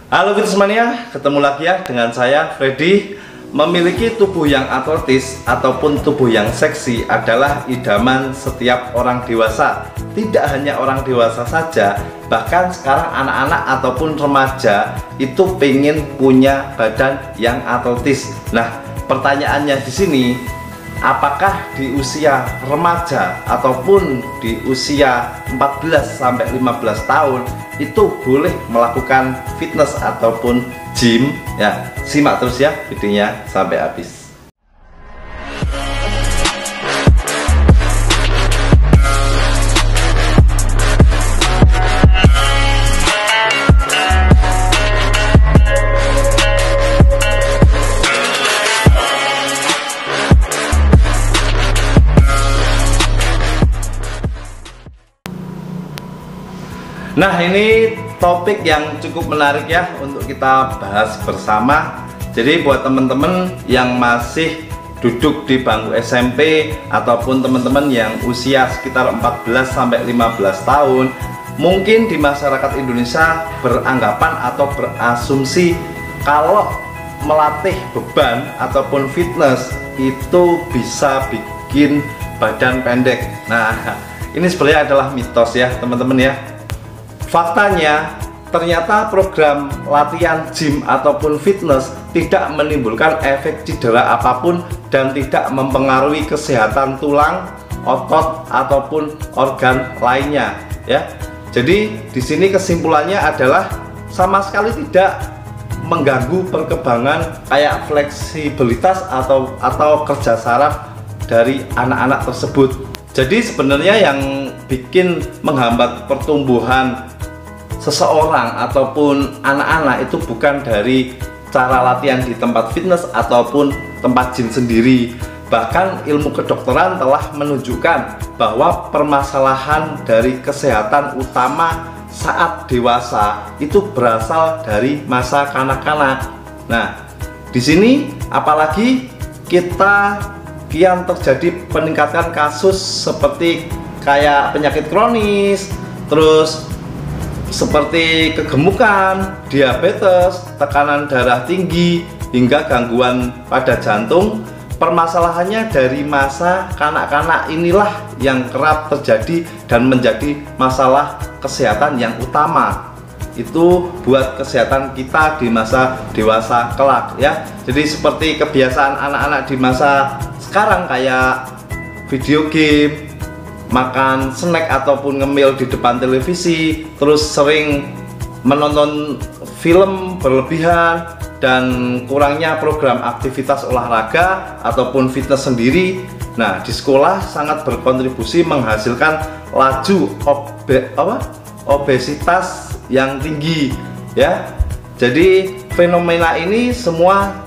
Halo Fitnessmania, ketemu lagi ya dengan saya Freddy. Memiliki tubuh yang atletis ataupun tubuh yang seksi adalah idaman setiap orang dewasa. Tidak hanya orang dewasa saja, bahkan sekarang anak-anak ataupun remaja itu pengen punya badan yang atletis. Nah, pertanyaannya di sini, apakah di usia remaja ataupun di usia 14-15 tahun itu boleh melakukan fitness ataupun gym? Ya, simak terus ya videonya sampai habis. Nah, ini topik yang cukup menarik ya untuk kita bahas bersama. Jadi buat teman-teman yang masih duduk di bangku SMP ataupun teman-teman yang usia sekitar 14-15 tahun, mungkin di masyarakat Indonesia beranggapan atau berasumsi kalau melatih beban ataupun fitness itu bisa bikin badan pendek. Nah, ini sebenarnya adalah mitos ya teman-teman ya. Faktanya, ternyata program latihan gym ataupun fitness tidak menimbulkan efek cedera apapun dan tidak mempengaruhi kesehatan tulang, otot ataupun organ lainnya ya. Jadi di sini kesimpulannya adalah sama sekali tidak mengganggu perkembangan kayak fleksibilitas atau kerja saraf dari anak-anak tersebut. Jadi sebenarnya yang bikin menghambat pertumbuhan seseorang ataupun anak-anak itu bukan dari cara latihan di tempat fitness ataupun tempat gym sendiri. Bahkan ilmu kedokteran telah menunjukkan bahwa permasalahan dari kesehatan utama saat dewasa itu berasal dari masa kanak-kanak. Nah, di sini apalagi kita kian terjadi peningkatan kasus seperti kayak penyakit kronis, terus seperti kegemukan, diabetes, tekanan darah tinggi, hingga gangguan pada jantung. Permasalahannya dari masa kanak-kanak inilah yang kerap terjadi dan menjadi masalah kesehatan yang utama. Itu buat kesehatan kita di masa dewasa kelak ya. Jadi seperti kebiasaan anak-anak di masa sekarang kayak video game, makan snack ataupun ngemil di depan televisi, terus sering menonton film berlebihan, dan kurangnya program aktivitas olahraga ataupun fitness sendiri. Nah, di sekolah sangat berkontribusi menghasilkan laju obesitas yang tinggi ya. Jadi fenomena ini semua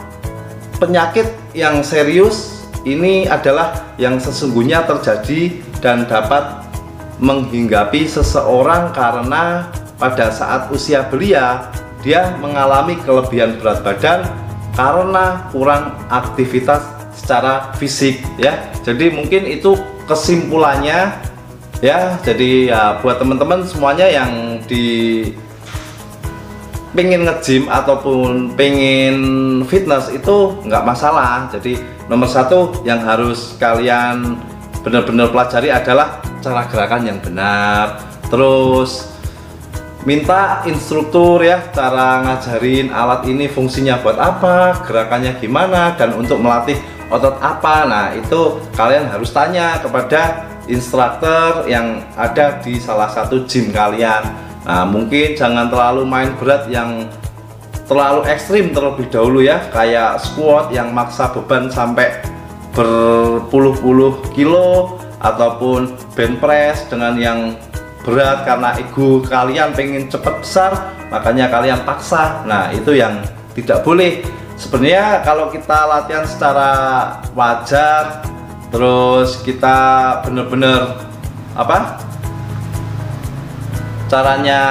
penyakit yang serius ini adalah yang sesungguhnya terjadi dan dapat menghinggapi seseorang karena pada saat usia belia dia mengalami kelebihan berat badan karena kurang aktivitas secara fisik ya. Jadi mungkin itu kesimpulannya ya. Jadi ya buat teman-teman semuanya yang pengen nge-gym ataupun pengen fitness itu nggak masalah. Jadi nomor satu yang harus kalian benar-benar pelajari adalah cara gerakan yang benar. Terus minta instruktur ya, cara ngajarin alat ini fungsinya buat apa, gerakannya gimana, dan untuk melatih otot apa. Nah, itu kalian harus tanya kepada instruktur yang ada di salah satu gym kalian. Nah, mungkin jangan terlalu main berat yang terlalu ekstrim terlebih dahulu ya, kayak squat yang maksa beban sampai berpuluh-puluh kilo ataupun bench press dengan yang berat karena ego kalian pengen cepat besar, makanya kalian paksa. Nah, itu yang tidak boleh. Sebenarnya kalau kita latihan secara wajar, terus kita bener-bener caranya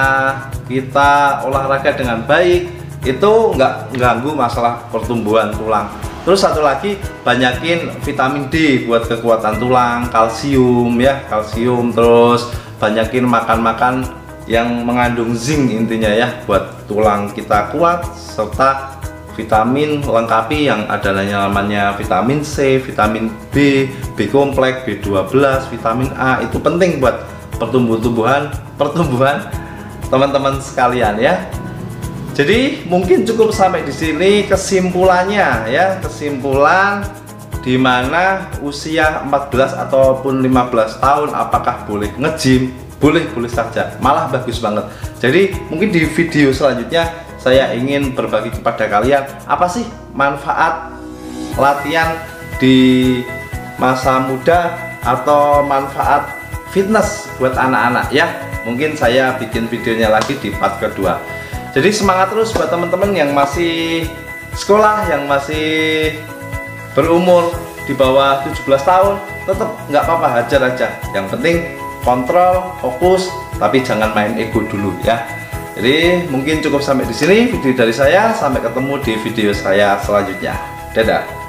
kita olahraga dengan baik, itu nggak ganggu masalah pertumbuhan tulang. Terus satu lagi, banyakin vitamin D buat kekuatan tulang, kalsium ya, kalsium. Terus banyakin makan-makan yang mengandung zinc intinya ya, buat tulang kita kuat, serta vitamin lengkapi yang ada namanya vitamin C, vitamin B, B kompleks, B12, vitamin A. Itu penting buat pertumbuhan teman-teman sekalian ya. Jadi mungkin cukup sampai di sini kesimpulannya ya, kesimpulan dimana usia 14 ataupun 15 tahun apakah boleh nge-gym? Boleh saja, malah bagus banget. Jadi mungkin di video selanjutnya saya ingin berbagi kepada kalian apa sih manfaat latihan di masa muda atau manfaat fitness buat anak-anak ya. Mungkin saya bikin videonya lagi di part kedua. Jadi semangat terus buat teman-teman yang masih sekolah, yang masih berumur di bawah 17 tahun, tetap nggak apa-apa, hajar aja. Yang penting kontrol, fokus, tapi jangan main ego dulu ya. Jadi mungkin cukup sampai di sini video dari saya. Sampai ketemu di video saya selanjutnya. Dadah.